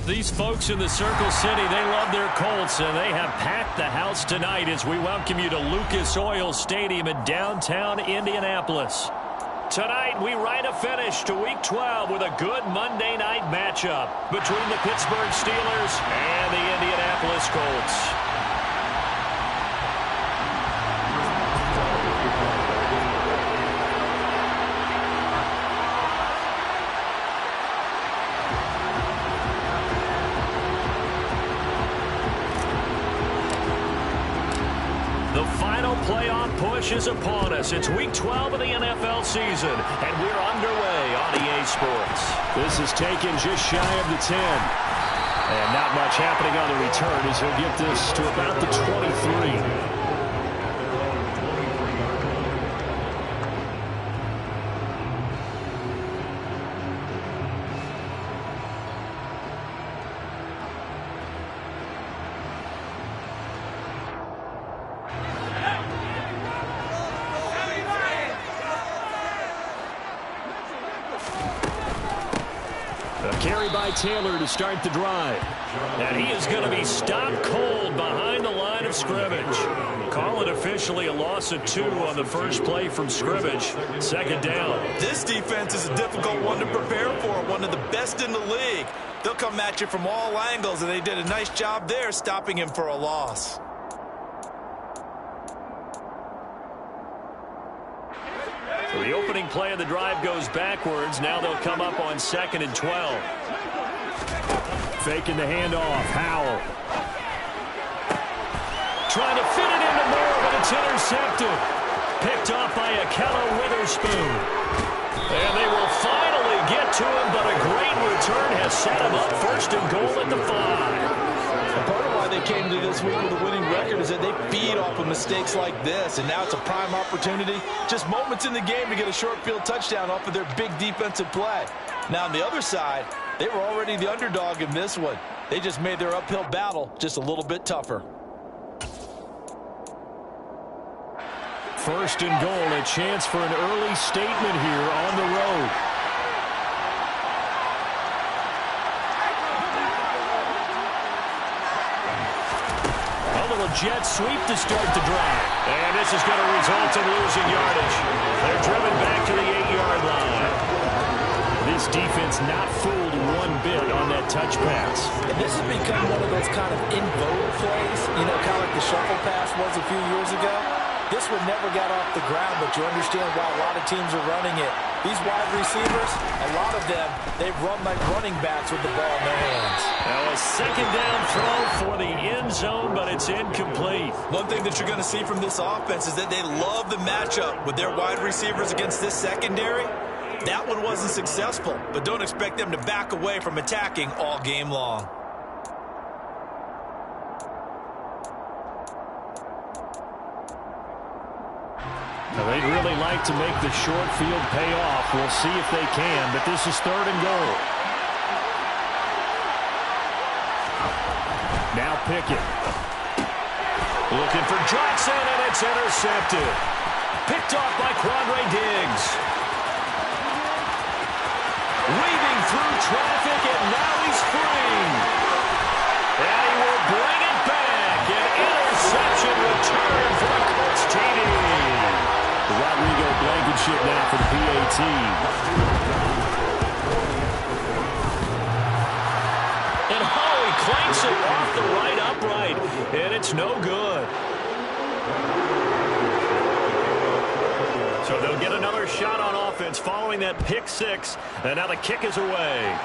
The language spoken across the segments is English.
These folks in the Circle City, they love their Colts, and they have packed the house tonight as we welcome you to Lucas Oil Stadium in downtown Indianapolis. Tonight, we write a finish to Week 12 with a good Monday night matchup between the Pittsburgh Steelers and the Indianapolis Colts. The final playoff push is upon us. It's Week 12 of the NFL season, and we're underway on EA Sports. This is taken just shy of the 10. And not much happening on the return as he'll get this to about the 23. Carry by Taylor to start the drive. And he is going to be stopped cold behind the line of scrimmage. Call it officially a loss of 2 on the first play from scrimmage. Second down. This defense is a difficult one to prepare for, one of the best in the league. They'll come at you from all angles, and they did a nice job there stopping him for a loss. So the opening play of the drive goes backwards. Now they'll come up on 2nd and 12. Faking the handoff. Howell. Trying to fit it into Moore, but it's intercepted. Picked off by Akello Witherspoon. And they will finally get to him, but a great return has set him up 1st and goal at the 5. And part of why they came to this week with a winning record is that they feed off of mistakes like this, and now it's a prime opportunity. Just moments in the game to get a short field touchdown off of their big defensive play. Now on the other side, they were already the underdog in this one. They just made their uphill battle just a little bit tougher. 1st and goal, a chance for an early statement here on the road. Jet sweep to start the drive. And this is going to result in losing yardage. They're driven back to the 8-yard line. This defense not fooled one bit on that touch pass. And this has become one of those kind of in vogue plays, you know, kind of like the shuffle pass was a few years ago. This one never got off the ground, but you understand why a lot of teams are running it. These wide receivers, a lot of them, they've run like running backs with the ball in their hands. Now a 2nd down throw for the end zone, but it's incomplete. One thing that you're going to see from this offense is that they love the matchup with their wide receivers against this secondary. That one wasn't successful, but don't expect them to back away from attacking all game long. Now they'd really like to make the short field pay off. We'll see if they can, but this is 3rd and goal. Now Pickett. Looking for Johnson, and it's intercepted. Picked off by Quandre Diggs. Weaving through traffic, and now he's free. And he will bring it back. An interception return for the Colts TD. Rodrigo Blankenship now for the PAT. And Howie clanks it off the right upright, and it's no good. So they'll get another shot on offense following that pick 6, and now the kick is away.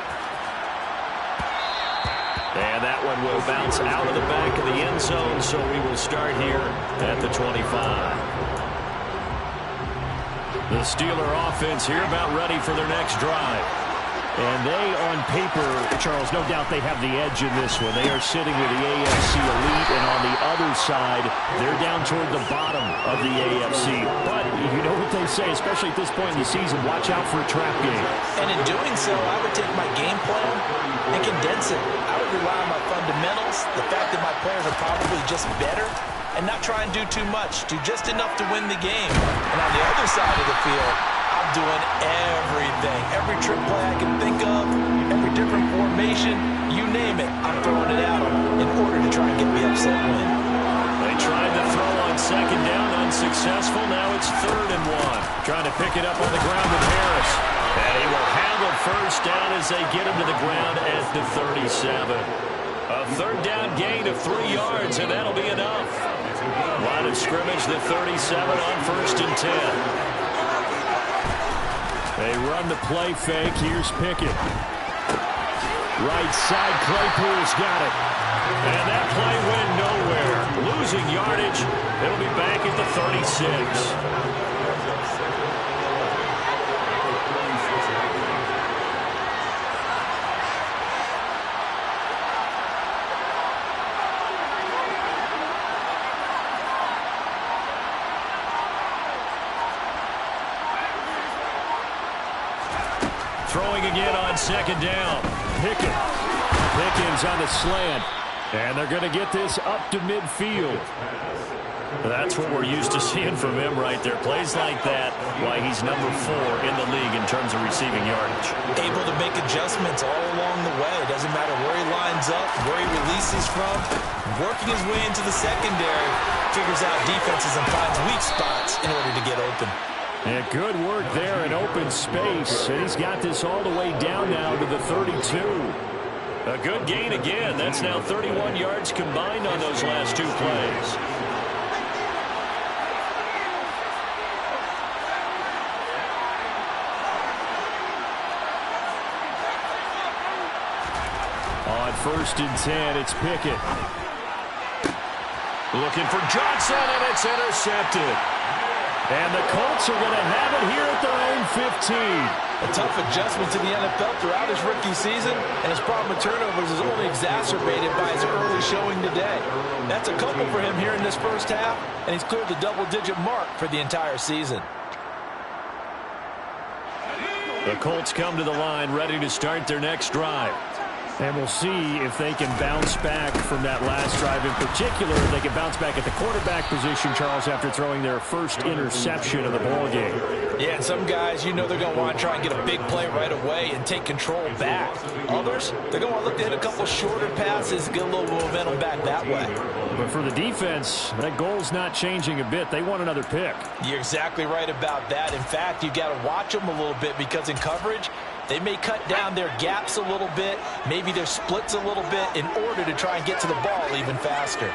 And that one will bounce out of the back of the end zone, so we will start here at the 25. The Steeler offense here about ready for their next drive. And they, on paper, Charles, no doubt they have the edge in this one. They are sitting with the AFC elite, and on the other side, they're down toward the bottom of the AFC. But you know what they say, especially at this point in the season, watch out for a trap game. And in doing so, I would take my game plan and condense it. I would rely on my fundamentals, the fact that my players are probably just better, and not try and do too much, do just enough to win the game. And on the other side of the field, I'm doing everything. Every trick play I can think of, every different formation, you name it, I'm throwing it at them in order to try and get the upset win. They tried to throw on second down, unsuccessful. Now it's 3rd and 1. Trying to pick it up on the ground with Harris. And he will handle first down as they get him to the ground at the 37. A 3rd down gain of 3 yards, and that'll be enough. Line of scrimmage, the 37 on 1st and 10. They run the play fake. Here's Pickett. Right side, Claypool's got it. And that play went nowhere. Losing yardage. It'll be back at the 36. Throwing again on second down. Pickens on the slant. And they're going to get this up to midfield. That's what we're used to seeing from him right there. Plays like that, why he's number 4 in the league in terms of receiving yardage. Able to make adjustments all along the way. Doesn't matter where he lines up, where he releases from. Working his way into the secondary. Figures out defenses and finds weak spots in order to get open. And good work there in open space. And he's got this all the way down now to the 32. A good gain again. That's now 31 yards combined on those last 2 plays. On 1st and 10, it's Pickett. Looking for Johnson, and it's intercepted. And the Colts are going to have it here at their own 15. A tough adjustment to the NFL throughout his rookie season, and his problem with turnovers is only exacerbated by his early showing today. That's a couple for him here in this first half, and he's cleared the double-digit mark for the entire season. The Colts come to the line ready to start their next drive. And we'll see if they can bounce back from that last drive. In particular, if they can bounce back at the quarterback position, Charles, after throwing their first interception of the ball game. Yeah, and some guys, you know they're going to want to try and get a big play right away and take control back. Others, they're going to want to look to hit a couple shorter passes, get a little momentum back that way. But for the defense, that goal's not changing a bit. They want another pick. You're exactly right about that. In fact, you got to watch them a little bit because in coverage, they may cut down their gaps a little bit, maybe their splits a little bit in order to try and get to the ball even faster.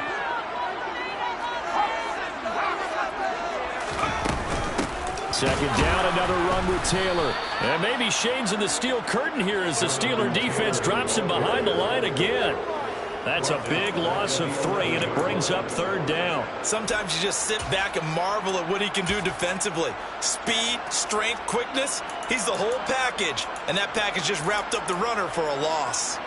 Second down, another run with Taylor. And maybe Shane's in the steel curtain here as the Steeler defense drops him behind the line again. That's a big loss of 3, and it brings up 3rd down. Sometimes you just sit back and marvel at what he can do defensively. Speed, strength, quickness, he's the whole package. And that package just wrapped up the runner for a loss.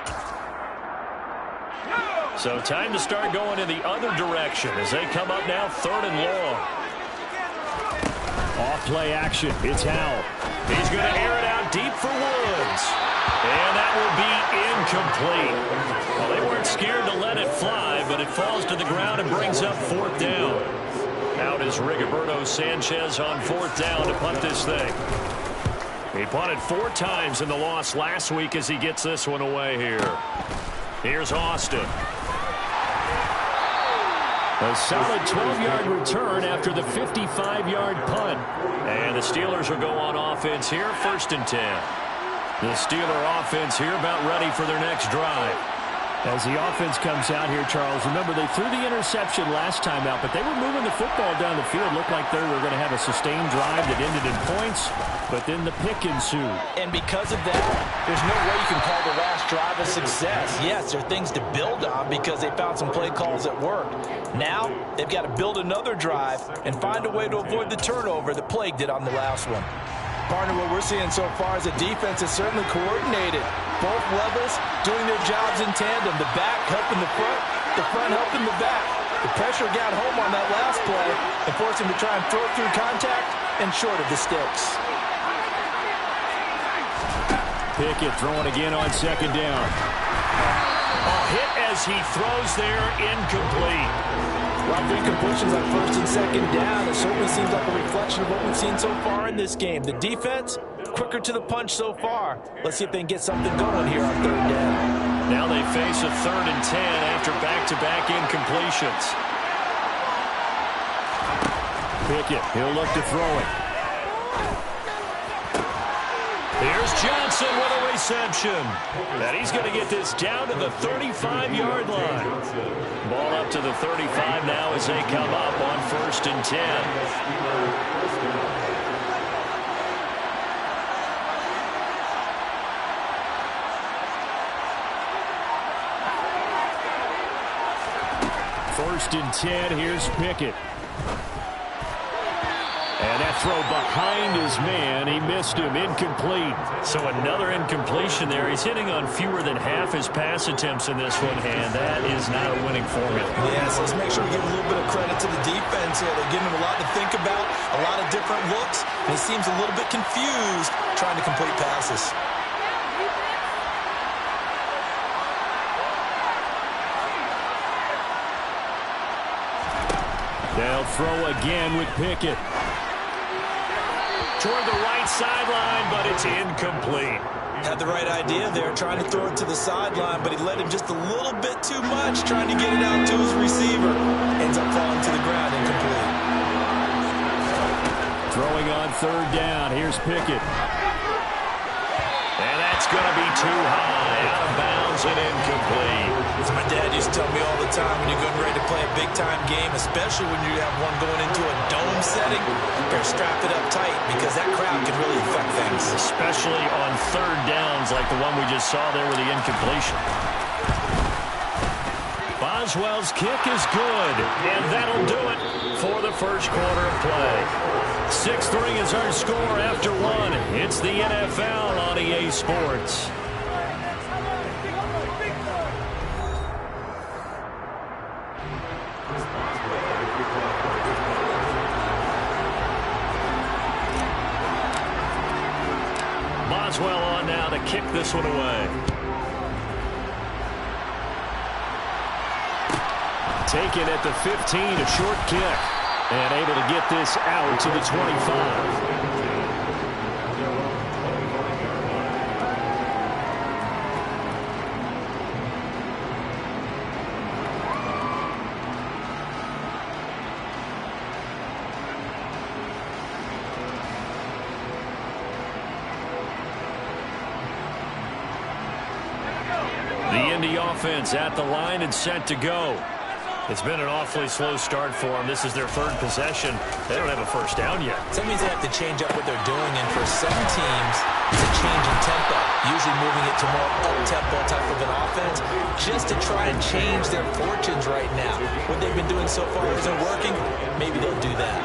So time to start going in the other direction as they come up now 3rd and long. Off play action. It's Howell. He's going to air it out deep for Woods. And that will be incomplete. Well, they weren't scared to let it fly, but it falls to the ground and brings up 4th down. Out is Rigoberto Sanchez on 4th down to punt this thing. He punted 4 times in the loss last week as he gets this one away here. Here's Austin. A solid 12-yard return after the 55-yard punt. And the Steelers will go on offense here, 1st and 10. The Steeler offense here about ready for their next drive. As the offense comes out here, Charles, remember they threw the interception last time out, but they were moving the football down the field. Looked like they were going to have a sustained drive that ended in points, but then the pick ensued. And because of that, there's no way you can call the last drive a success. Yes, there are things to build on because they found some play calls that worked. Now, they've got to build another drive and find a way to avoid the turnover that plagued it on the last one. Partner, what we're seeing so far is the defense is certainly coordinated. Both levels doing their jobs in tandem. The back helping the front helping the back. The pressure got home on that last play and forced him to try and throw it through contact and short of the sticks. Pickett throwing again on 2nd down. A hit as he throws there, incomplete. A lot of incompletions on 1st and 2nd down. It certainly seems like a reflection of what we've seen so far in this game. The defense quicker to the punch so far. Let's see if they can get something going here on third down. Now they face a 3rd and 10 after back-to-back incompletions. Pickett, he'll look to throw it. Here's Johnson with a reception. And he's going to get this down to the 35-yard line. Ball up to the 35 now as they come up on 1st and 10. First and 10, here's Pickett. And that throw behind his man, he missed him, incomplete. So another incompletion there. He's hitting on fewer than half his pass attempts in this one, and that is not a winning formula. Yes, let's make sure we give a little bit of credit to the defense here. They're giving him a lot to think about, a lot of different looks, and he seems a little bit confused trying to complete passes. They'll throw again with Pickett. Toward the right sideline, but it's incomplete. Had the right idea there, trying to throw it to the sideline, but he led him just a little bit too much, trying to get it out to his receiver. Ends up falling to the ground, incomplete. Throwing on 3rd down, here's Pickett. And that's going to be too high, out of bounds and incomplete. As my dad used to tell me all the time, when you're getting ready to play a big-time game, especially when you have one going into a dome setting, you better strap it up tight because that crowd can really affect things. Especially on 3rd downs like the one we just saw there with the incompletion. Boswell's kick is good, and that'll do it for the first quarter of play. 6-3 is our score after 1. It's the NFL on EA Sports. Boswell on now to kick this one away. Taken at the 15, a short kick. And able to get this out to the 25. The Indy offense at the line and set to go. It's been an awfully slow start for them. This is their 3rd possession. They don't have a first down yet. So that means they have to change up what they're doing, and for some teams, it's a change in tempo, usually moving it to more up-tempo type of an offense, just to try and change their fortunes right now. What they've been doing so far isn't working. Maybe they'll do that.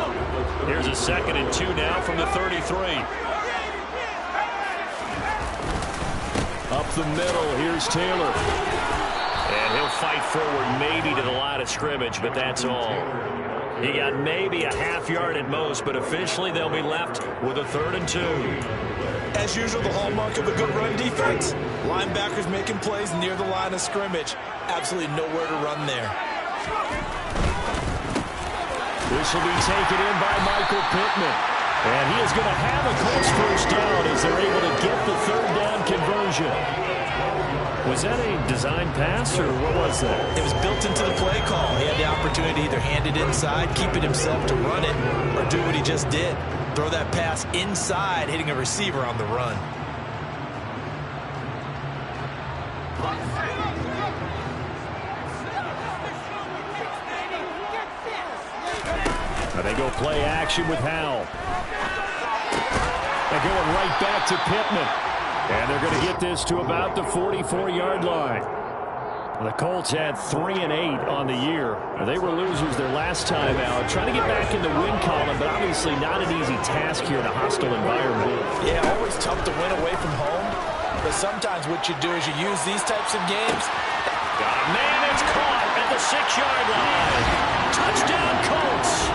Here's a 2nd and 2 now from the 33. Up the middle, here's Taylor. And he'll fight forward maybe to the line of scrimmage, but that's all. He got maybe a half yard at most, but officially they'll be left with a 3rd and 2. As usual, the hallmark of a good run defense, linebackers making plays near the line of scrimmage. Absolutely nowhere to run there. This will be taken in by Michael Pittman. And he is going to have a Colts first down as they're able to get the 3rd down conversion. Was that a design pass, or what was that? It was built into the play call. He had the opportunity to either hand it inside, keep it himself to run it, or do what he just did. Throw that pass inside, hitting a receiver on the run. And they go play action with Howell. They're going right back to Pittman. And they're going to get this to about the 44-yard line. The Colts had 3 and 8 on the year. They were losers their last time out. Trying to get back in the win column, but obviously not an easy task here in a hostile environment. Yeah, always tough to win away from home. But sometimes what you do is you use these types of games. Man, it's caught at the 6-yard line. Touchdown, Colts.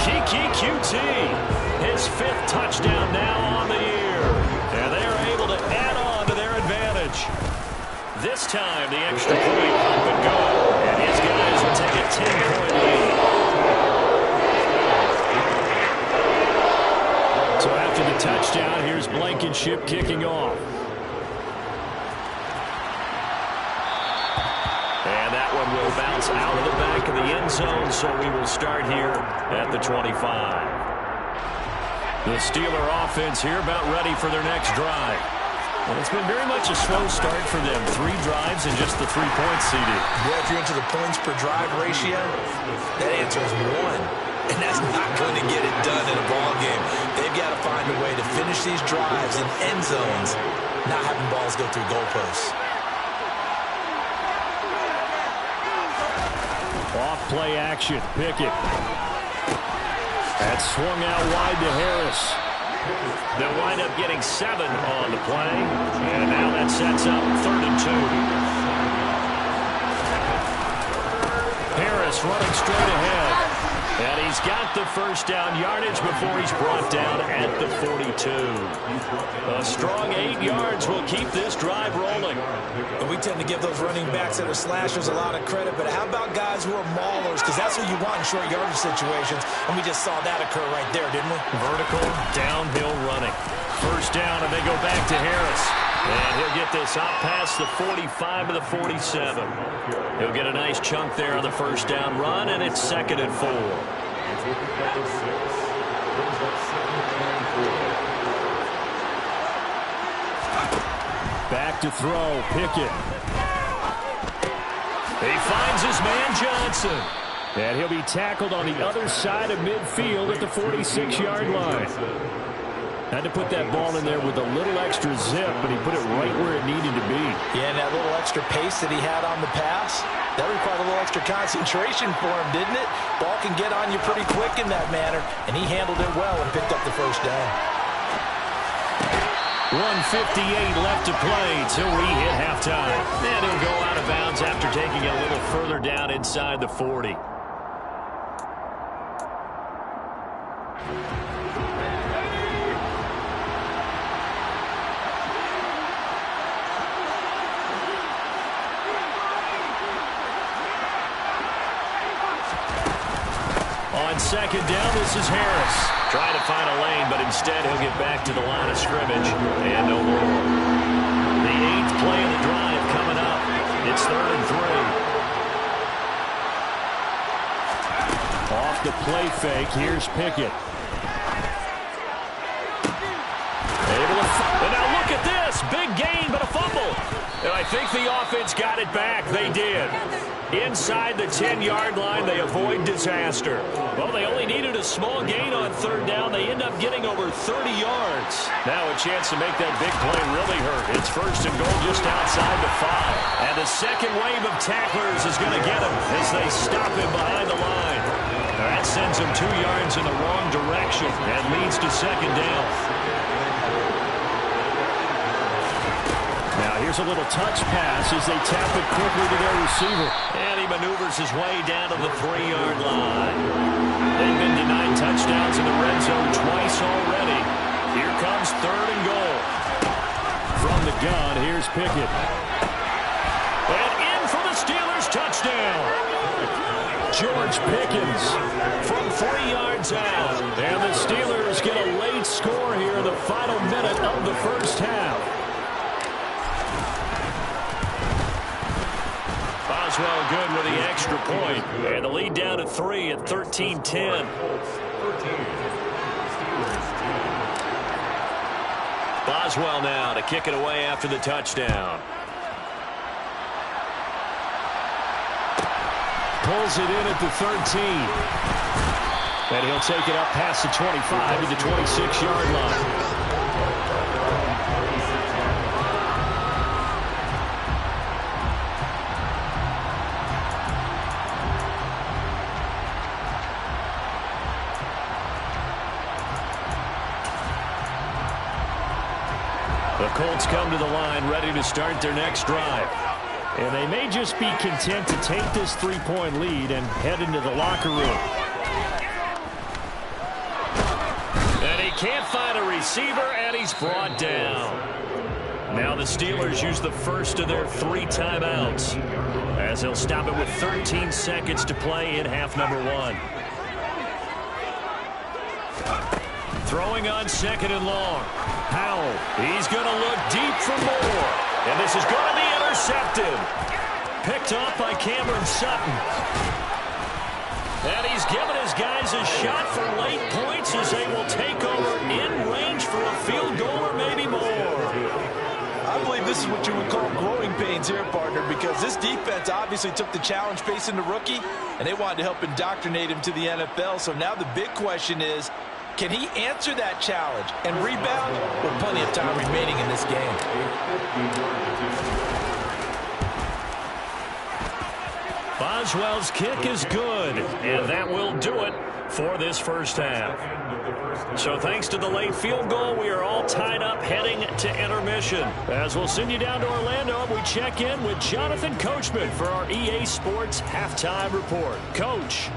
Kiki QT, his 5th touchdown now on the year. And they are able to add on to their advantage. This time, the extra point up and go. And his guys will take a 10-point lead. So after the touchdown. Here's Blankenship kicking off. And that one will bounce out of the back of the end zone, so we will start here at the 25. The Steeler offense here about ready for their next drive. Well, it's been very much a slow start for them. 3 drives and just the 3 points, CD. Well, if you're into the points per drive ratio, that answer is 1. And that's not going to get it done in a ball game. They've got to find a way to finish these drives in end zones, not having balls go through goalposts. Off play action. Pickett. That swung out wide to Harris. They'll wind up getting 7 on the play. And now that sets up 3rd and 2. Harris running straight ahead. And he's got the first down yardage before he's brought down at the 42. A strong 8 yards will keep this drive rolling. And we tend to give those running backs that are slashers a lot of credit, but how about guys who are maulers? Because that's what you want in short yardage situations. And we just saw that occur right there, didn't we? Vertical, downhill running. First down, and they go back to Harris. And he'll get this out past the 45 to the 47. He'll get a nice chunk there on the first down run, and it's 2nd and 4. Back to throw, Pickett. He finds his man Johnson. And he'll be tackled on the other side of midfield at the 46-yard line. Had to put that ball in there with a little extra zip, but he put it right where it needed to be. Yeah, and that little extra pace that he had on the pass, that required a little extra concentration for him, didn't it? Ball can get on you pretty quick in that manner, and he handled it well and picked up the first down. 1:58 left to play till we hit halftime. And he'll go out of bounds after taking it a little further down inside the 40. On 2nd down, this is Harris. Trying to find a lane, but instead he'll get back to the line of scrimmage and no more. The 8th play of the drive coming up. It's 3rd and 3. Off the play fake, here's Pickett. And now look at this. Big gain, but a fumble. And I think the offense got it back. They did. Inside the 10-yard line, they avoid disaster. Well, they only needed a small gain on 3rd down. They end up getting over 30 yards. Now a chance to make that big play really hurt. It's 1st and goal just outside the 5. And the second wave of tacklers is going to get him as they stop him behind the line. That sends him 2 yards in the wrong direction and leads to 2nd down. Now here's a little touch pass as they tap it quickly to their receiver. And he maneuvers his way down to the 3-yard line. They've been denied touchdowns in the red zone twice already. Here comes 3rd and goal. From the gun, here's Pickett. And in for the Steelers touchdown. George Pickens from 3 yards out. And the Steelers get a late score here in the final minute of the first half. Boswell good with the extra point. And the lead down to 3 at 13-10. Boswell now to kick it away after the touchdown. Pulls it in at the 13. And he'll take it up past the 25 to the 26-yard line. The Colts come to the line ready to start their next drive. And they may just be content to take this 3-point lead and head into the locker room. And he can't find a receiver, and he's brought down. Now the Steelers use the first of their 3 timeouts as they'll stop it with 13 seconds to play in half number 1. Throwing on 2nd and long. Howell, he's going to look deep for more. And this is going to be intercepted. Picked off by Cameron Sutton. And he's given his guys a shot for late points as they will take over in range for a field goal or maybe more. I believe this is what you would call growing pains here, partner, because this defense obviously took the challenge facing the rookie, and they wanted to help indoctrinate him to the NFL. So now the big question is, can he answer that challenge and rebound with plenty of time remaining in this game? Boswell's kick is good, and that will do it for this first half. So thanks to the late field goal, we are all tied up heading to intermission. As we'll send you down to Orlando, we check in with Jonathan Coachman for our EA Sports Halftime Report. Coach.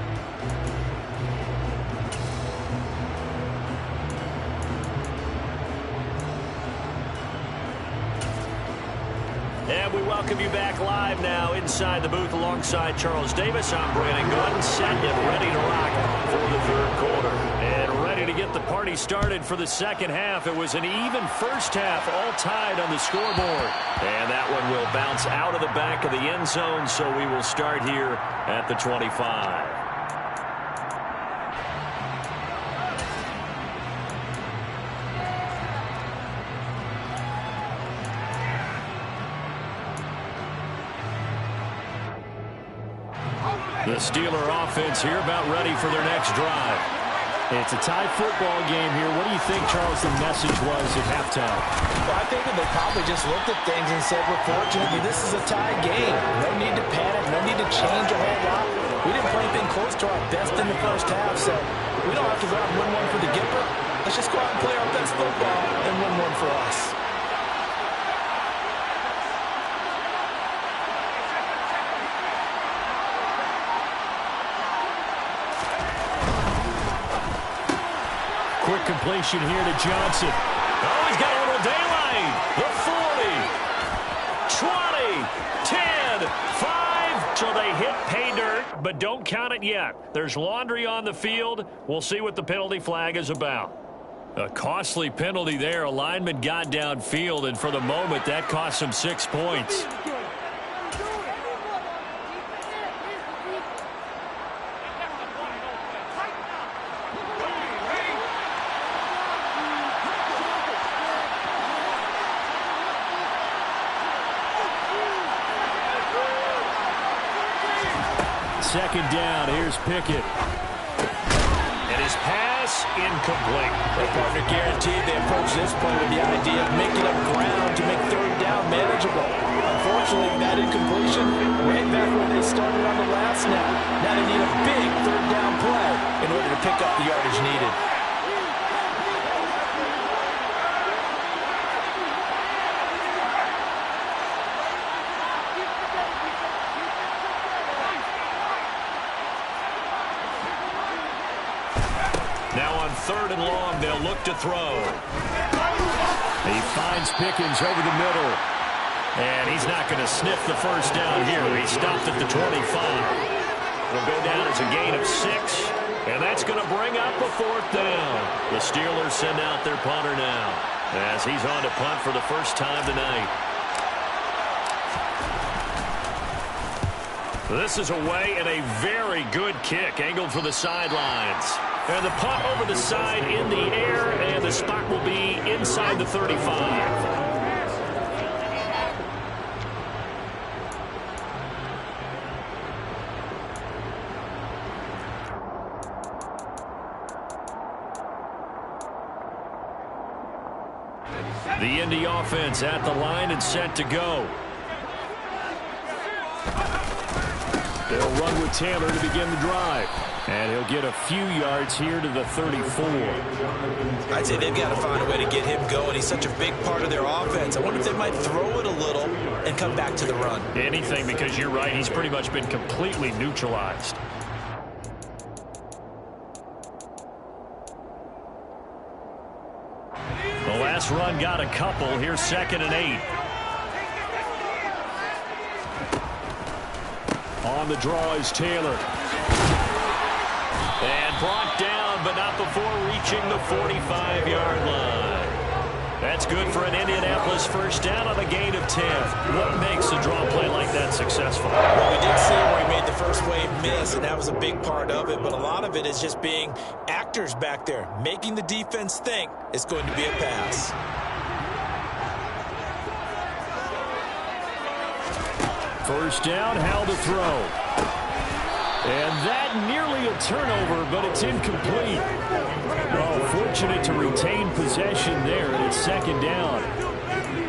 And we welcome you back live now inside the booth alongside Charles Davis. I'm Brandon Gordon, set and ready to rock for the third quarter. And ready to get the party started for the second half. It was an even first half, all tied on the scoreboard. And that one will bounce out of the back of the end zone, so we will start here at the 25. The Steeler offense here about ready for their next drive. It's a tie football game here. What do you think, Charles, the message was at halftime? Well, I think that they probably just looked at things and said, well, fortunately, this is a tie game. No need to panic. No need to change a whole lot. We didn't play anything close to our best in the first half, so we don't have to go out and win one for the Gipper. Let's just go out and play our best football and win one for us. Quick completion here to Johnson. Oh, he's got a little daylight. The 40, 20, 10, 5. So they hit pay dirt, but don't count it yet. There's laundry on the field. We'll see what the penalty flag is about. A costly penalty there. A lineman got downfield, and for the moment, that cost him 6 points. Second down, here's Pickett. And his pass incomplete. Their partner guaranteed they approach this play with the idea of making up ground to make third down manageable. Unfortunately, that incompletion right back where they started on the last snap. Now they need a big third down play in order to pick up the yardage needed. Now on 3rd and long, they'll look to throw. He finds Pickens over the middle. And he's not going to sniff the first down here. He stopped at the 25. It'll go down as a gain of 6. And that's going to bring up a 4th down. The Steelers send out their punter now as he's on to punt for the first time tonight. This is away and a very good kick angled for the sidelines. And the punt over the side in the air, and the spot will be inside the 35. The Indy offense at the line and set to go. They'll run with Taylor to begin the drive. And he'll get a few yards here to the 34. I'd say they've got to find a way to get him going. He's such a big part of their offense. I wonder if they might throw it a little and come back to the run. Anything, because you're right. He's pretty much been completely neutralized. The last run got a couple. Here's 2nd and 8. On the draw is Taylor. And brought down but not before reaching the 45-yard line. That's good for an Indianapolis first down on a gain of 10. What makes a draw play like that successful? Well, we did see where he made the first wave miss, and that was a big part of it. But a lot of it is just being actors back there, making the defense think it's going to be a pass. First down, how to throw. And that nearly a turnover, but it's incomplete. Oh, fortunate to retain possession there, and it's second down.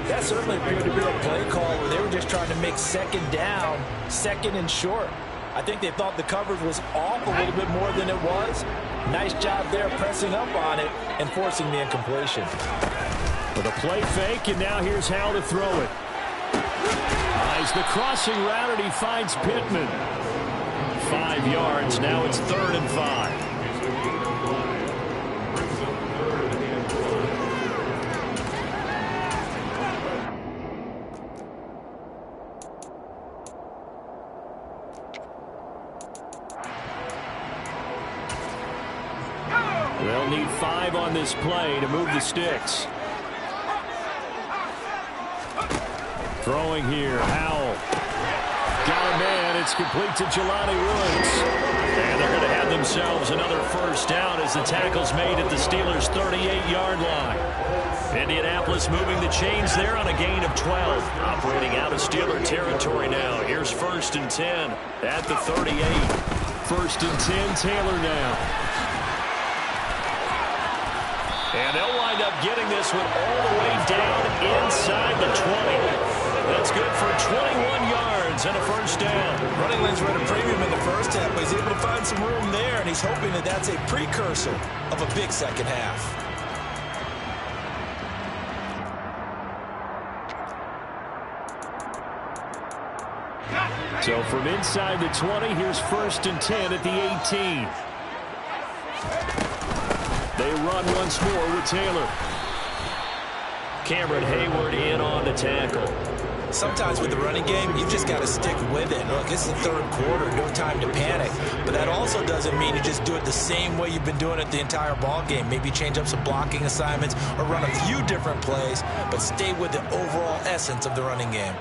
That certainly appeared to be a play call where they were just trying to make second down, second and short. I think they thought the coverage was off a little bit more than it was. Nice job there pressing up on it and forcing the incompletion. With a play fake, and now here's how to throw it. Eyes the crossing route, and he finds Pittman. 5 yards, now it's 3rd and 5. They'll need 5 on this play to move the sticks. Throwing here, Howell. Got a man, it's complete to Jelani Woods. And they're going to have themselves another first down as the tackle's made at the Steelers' 38-yard line. Indianapolis moving the chains there on a gain of 12. Operating out of Steeler territory now. Here's 1st and 10 at the 38. 1st and 10, Taylor now. And they'll wind up getting this one all the way down inside the 20. That's good for 21 yards and a first down. Running lanes were at a premium in the first half, but he's able to find some room there, and he's hoping that that's a precursor of a big second half. So from inside the 20, here's 1st and 10 at the 18. They run once more with Taylor. Cameron Hayward in on the tackle. Sometimes with the running game, you've just got to stick with it. Look, it's the 3rd quarter, no time to panic. But that also doesn't mean you just do it the same way you've been doing it the entire ball game. Maybe change up some blocking assignments or run a few different plays, but stay with the overall essence of the running game.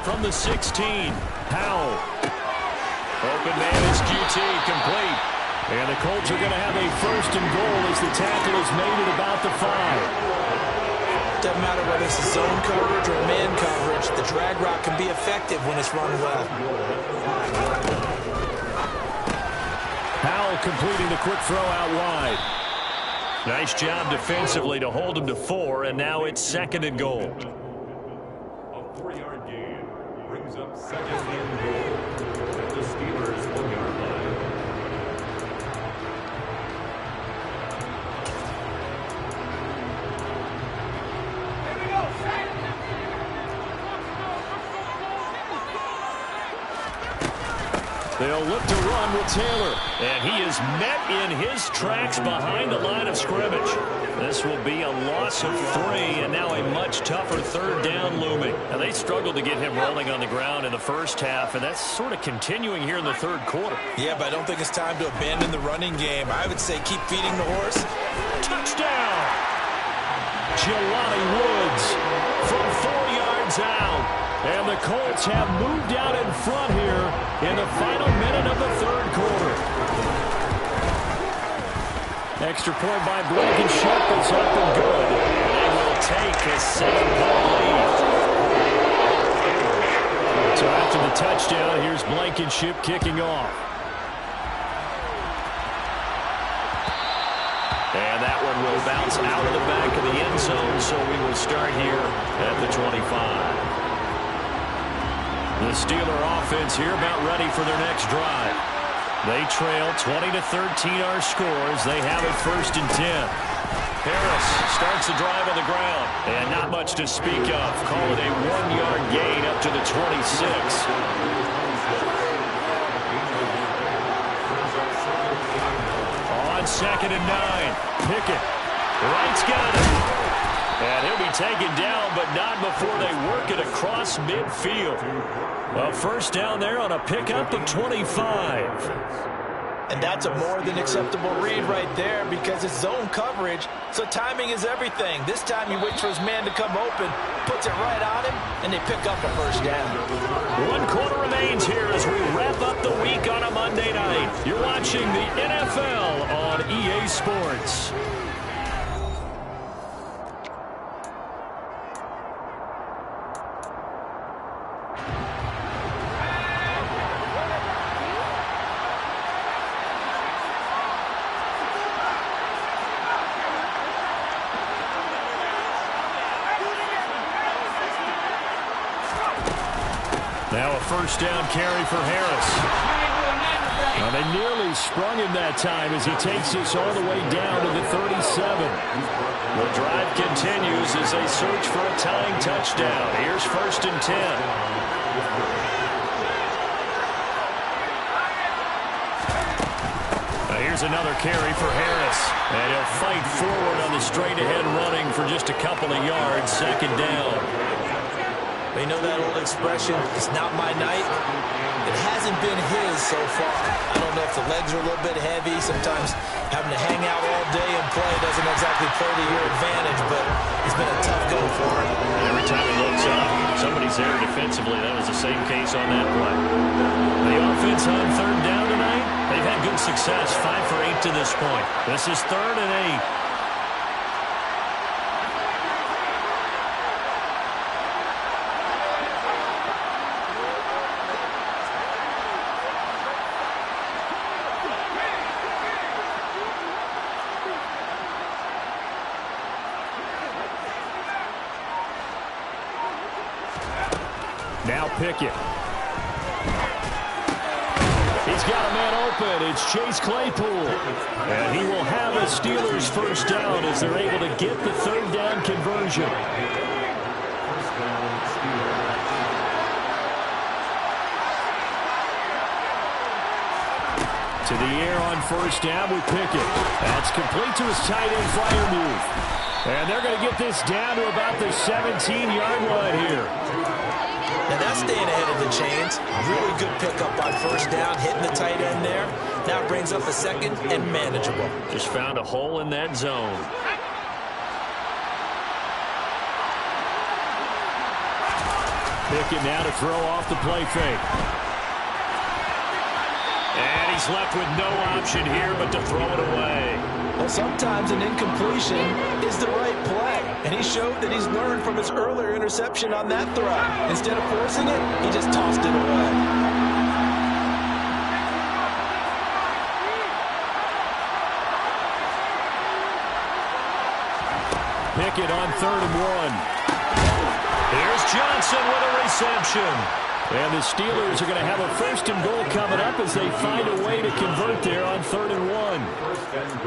From the 16, Howell. Open man is QT, complete. And the Colts are going to have a 1st and goal as the tackle is made at about the 5. Doesn't matter whether it's zone coverage or man coverage, the drag route can be effective when it's run well. Howell completing the quick throw out wide. Nice job defensively to hold him to 4, and now it's 2nd and goal. A 4-yard gain brings up 2nd and goal at the Steelers' 1-yard line. They'll look to run with Taylor. And he is met in his tracks behind the line of scrimmage. This will be a loss of 3, and now a much tougher 3rd down looming. And they struggled to get him rolling on the ground in the first half, and that's sort of continuing here in the 3rd quarter. Yeah, but I don't think it's time to abandon the running game. I would say keep feeding the horse. Touchdown! Jelani Woods from 4 yards out. And the Colts have moved out in front here in the final minute of the 3rd quarter. Extra point by Blankenship is up and good. They will take a 7-point lead. So after the touchdown, here's Blankenship kicking off. And that one will bounce out of the back of the end zone, so we will start here at the 25. The Steeler offense here about ready for their next drive. They trail 20-13 our scores. They have it 1st and 10. Harris starts the drive on the ground. And not much to speak of. Call it a 1-yard gain up to the 26. On 2nd and 9. Pickett. Wright's got it. And he'll be taken down, but not before they work it across midfield. A first down there on a pickup of 25. And that's a more than acceptable read right there because it's zone coverage, so timing is everything. This time he waits for his man to come open, puts it right on him, and they pick up a first down. 1 quarter remains here as we wrap up the week on a Monday night. You're watching the NFL on EA Sports. Now a first down carry for Harris. Well, they nearly sprung him that time as he takes this all the way down to the 37. The drive continues as they search for a tying touchdown. Here's first and 10. Here's another carry for Harris. And he'll fight forward on the straight-ahead running for just a couple of yards. Second down. You know that old expression, it's not my night? It hasn't been his so far. I don't know if the legs are a little bit heavy. Sometimes having to hang out all day and play doesn't exactly play to your advantage, but it's been a tough go for him. Every time he looks up, somebody's there defensively. That was the same case on that play. The offense on third down tonight, they've had good success, 5 for 8 to this point. This is 3rd and 8. Now Pickett. He's got a man open. It's Chase Claypool. And he will have a Steelers first down as they're able to get the third down conversion. To the air on first down with Pickett. That's complete to his tight end flyer move. And they're going to get this down to about the 17-yard line here. Now that's staying ahead of the chains. Really good pickup on first down, hitting the tight end there. Now it brings up a second and manageable. Just found a hole in that zone. Pickett now to throw off the play fake. And he's left with no option here but to throw it away. Well, sometimes an incompletion is the right play. And he showed that he's learned from his earlier interception on that throw. Instead of forcing it, he just tossed it away. Pickett on 3rd and 1. Here's Johnson with a reception. And the Steelers are going to have a first and goal coming up as they find a way to convert there on 3rd and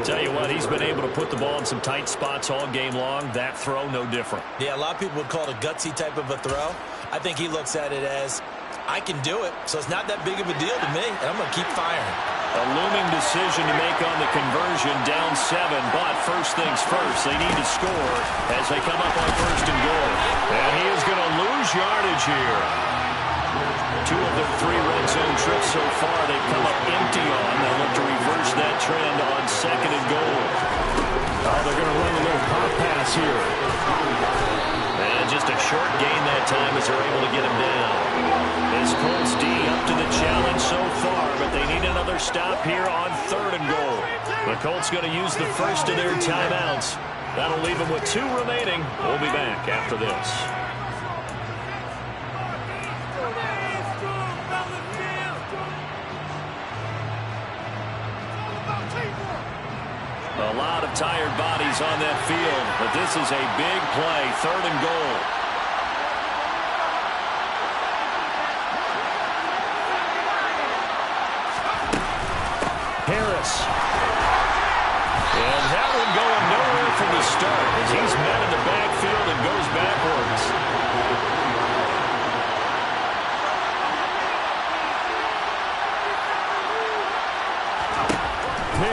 1. Tell you what, he's been able to put the ball in some tight spots all game long. That throw, no different. Yeah, a lot of people would call it a gutsy type of a throw. I think he looks at it as, I can do it, so it's not that big of a deal to me, and I'm going to keep firing. A looming decision to make on the conversion, down 7, but first things first, they need to score as they come up on 1st and goal. And he is going to lose yardage here. 2 of their 3 red zone trips so far, they've come up empty on. They'll look to reverse that trend on 2nd and goal. Oh, they're going to run a little pop pass here. And just a short gain that time as they're able to get him down. This Colts D up to the challenge so far, but they need another stop here on 3rd and goal. The Colts going to use the first of their timeouts. That'll leave them with 2 remaining. We'll be back after this. A lot of tired bodies on that field, but this is a big play, 3rd and goal. Harris. And that one going nowhere from the start as he's met in the backfield and goes backwards.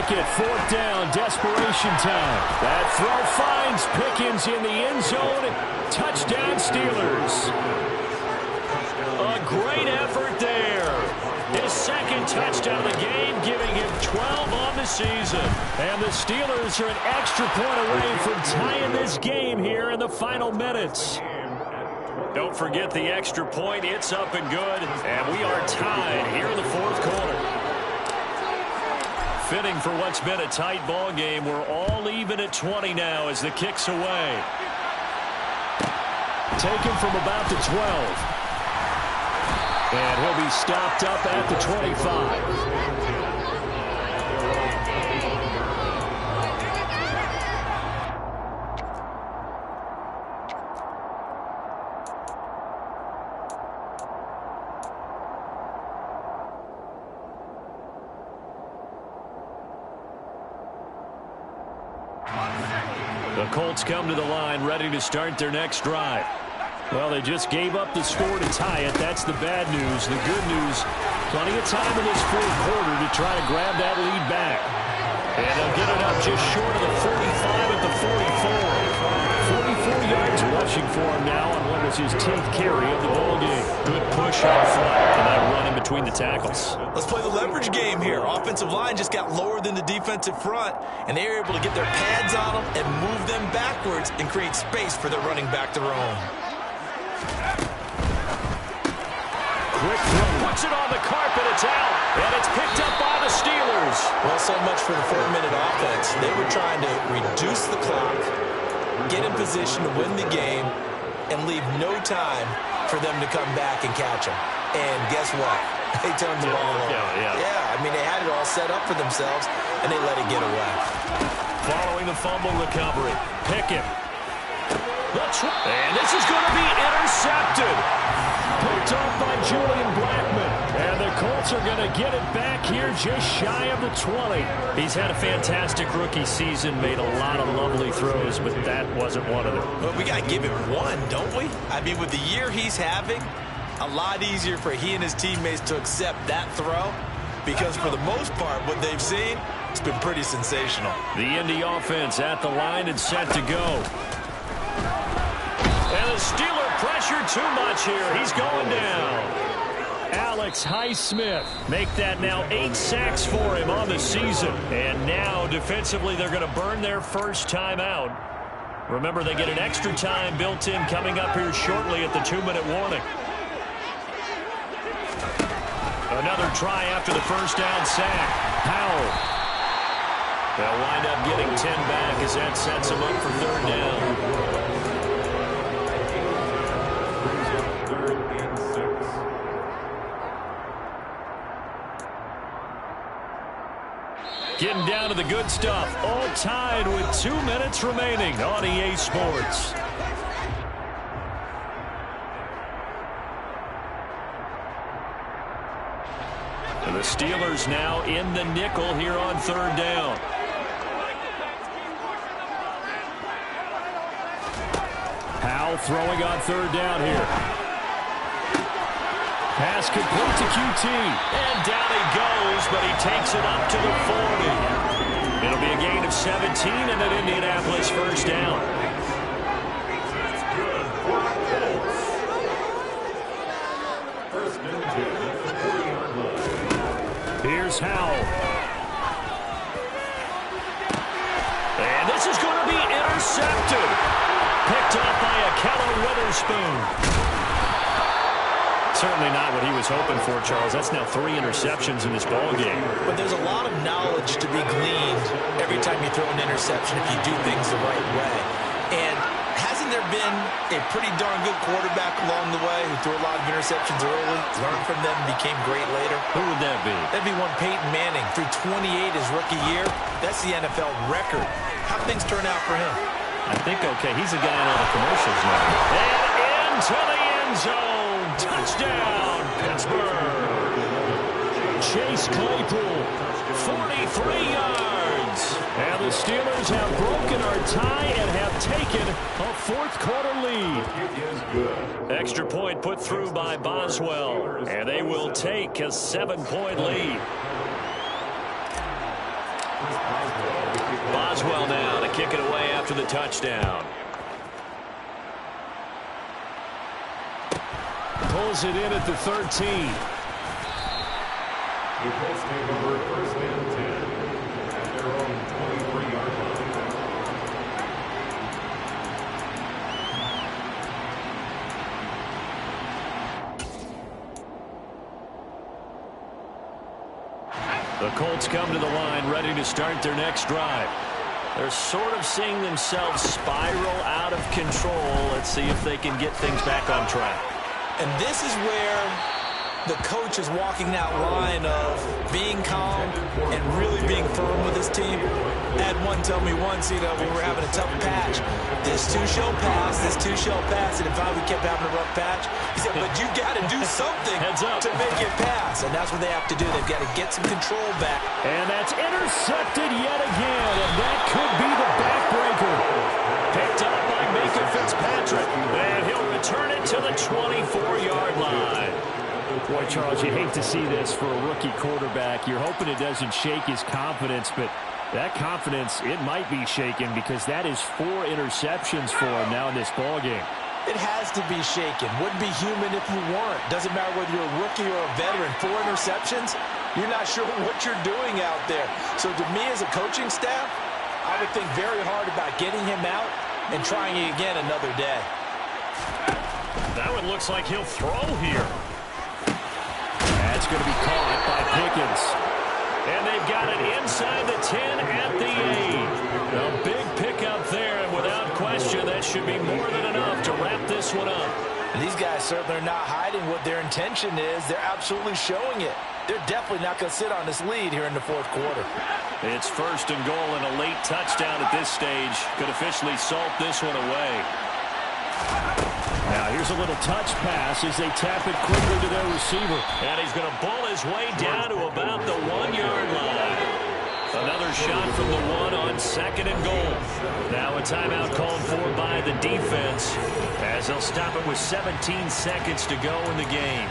take it. 4th down, desperation time. That throw finds Pickens in the end zone. Touchdown, Steelers. A great effort there. His 2nd touchdown of the game, giving him 12 on the season. And the Steelers are an extra point away from tying this game here in the final minutes. Don't forget the extra point. It's up and good. And we are tied here in the 4th quarter. Fitting for what's been a tight ball game. We're all even at 20 now as the kick's away. Taken from about the 12. And he'll be stopped up at the 25. The Colts come to the line ready to start their next drive. Well, they just gave up the score to tie it. That's the bad news. The good news, plenty of time in this 4th quarter to try to grab that lead back. And they'll get it up just short of the 45 at the 44. 44 yards rushing for him now on what was his 10th carry of the ball game. Good push out front and that run in between the tackles. Let's play the leverage game here. Offensive line just got lower than the defensive front, and they were able to get their pads on them and move them backwards and create space for their running back to roam. Quick throw, puts it on the carpet, it's out, and it's picked up by the Steelers. Well, so much for the 4-minute offense. They were trying to reduce the clock, get in position to win the game, and leave no time for them to come back and catch them. And guess what? They turned the ball over. Yeah, I mean, they had it all set up for themselves, and they let it get away. Following the fumble recovery, Pickett. And this is going to be intercepted. Picked off by Julian Blackman. And the Colts are going to get it back here just shy of the 20. He's had a fantastic rookie season, made a lot of lovely throws, but that wasn't one of them. But we got to give him one, don't we? I mean, with the year he's having, a lot easier for he and his teammates to accept that throw, because for the most part, what they've seen, it's been pretty sensational. The Indy offense at the line and set to go. And the Steeler pressure too much here. He's going down. Alex Highsmith make that now 8 sacks for him on the season. And now defensively they're going to burn their first time out. Remember, they get an extra time built in coming up here shortly at the 2-minute warning. Another try after the first down sack. Powell. They'll wind up getting 10 back as that sets them up for 3rd down. Getting down to the good stuff. All tied with 2 minutes remaining on EA Sports. And the Steelers now in the nickel here on 3rd down. Powell throwing on 3rd down here. Pass complete to QT. And down he goes, but he takes it up to the 40. It'll be a gain of 17 and an Indianapolis first down. Here's Howell. And this is going to be intercepted. Picked up by Akello Witherspoon. Certainly not what he was hoping for, Charles. That's now 3 interceptions in this ballgame. But there's a lot of knowledge to be gleaned every time you throw an interception if you do things the right way. And hasn't there been a pretty darn good quarterback along the way who threw a lot of interceptions early, learned from them, became great later? Who would that be? That'd be one Peyton Manning. Threw 28 his rookie year. That's the NFL record. How'd things turn out for him? I think okay. He's a guy in all the commercials now. And into the end zone. Touchdown, Pittsburgh. Chase Claypool, 43 yards. And the Steelers have broken our tie and have taken a 4th quarter lead. Extra point put through by Boswell. And they will take a 7-point lead. Boswell now to kick it away after the touchdown. Pulls it in at the 13. The Colts take over first and 10 at their own 23-yard line. The Colts come to the line ready to start their next drive. They're sort of seeing themselves spiral out of control. Let's see if they can get things back on track. And this is where the coach is walking that line of being calm and really being firm with his team. I had one tell me once, when we're having a tough patch, this two shall pass, and if we kept having a rough patch, he said, but you got to do something to make it pass, and that's what they have to do. They've got to get some control back. And that's intercepted yet again, and that could be the backbreaker. Picked up by Micah Fitzpatrick, and he'll return it to the 24-yard line. Boy, Charles, you hate to see this for a rookie quarterback. You're hoping it doesn't shake his confidence, but that confidence, it might be shaken because that is 4 interceptions for him now in this ballgame. It has to be shaken. Wouldn't be human if you weren't. Doesn't matter whether you're a rookie or a veteran. 4 interceptions, you're not sure what you're doing out there. So to me as a coaching staff, I would think very hard about getting him out and trying it again another day. That one looks like he'll throw here. That's going to be caught by Pickens. And they've got it inside the 10 at the 8. A big pickup there, and without question, that should be more than enough to wrap this one up. And these guys certainly are not hiding what their intention is. They're absolutely showing it. They're definitely not going to sit on this lead here in the fourth quarter. It's first and goal, and a late touchdown at this stage could officially salt this one away. Now here's a little touch pass as they tap it quickly to their receiver. And he's going to bull his way down to about the 1-yard line. Another shot from the 1 on second and goal. Now a timeout called for by the defense as they'll stop it with 17 seconds to go in the game.